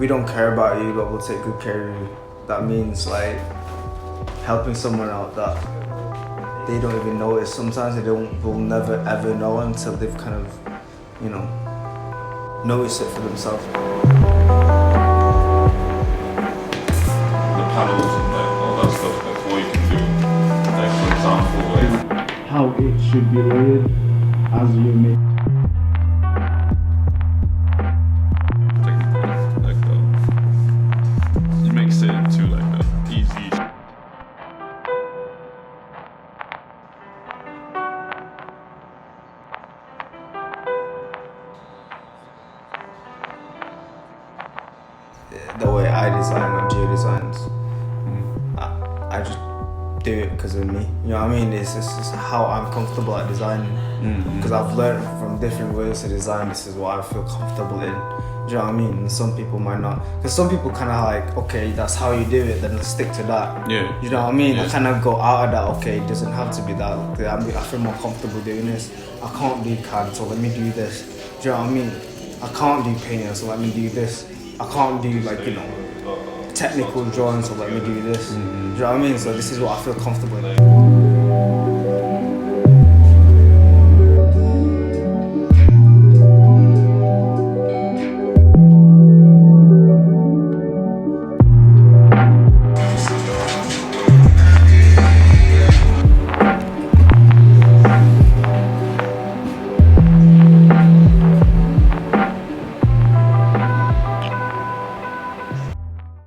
we don't care about you, but we'll take good care of you. That means like helping someone out that they don't even notice. Sometimes will never ever know until they've kind of, you know, noticed it for themselves. The panels and like all that stuff, like what you can do, like for example, like how it should be layered as you make. Like it makes it into like the easy. The way I design when Gio designs, I just do it because of me. You know what I mean? It's just how I'm comfortable at designing. Because I've learned from different ways to design. This is what I feel comfortable in. Do you know what I mean? And some people might not. Because some people kind of like, okay, that's how you do it, then let's stick to that. Yeah. You know what I mean? Yeah. I kind of go out of that. Okay, it doesn't have to be that. I feel more comfortable doing this. I can't do CAD, so let me do this. Do you know what I mean? I can't do painting, so let me do this. I can't do like, you know, technical drawing, so let me do this. Do you know what I mean? So this is what I feel comfortable in.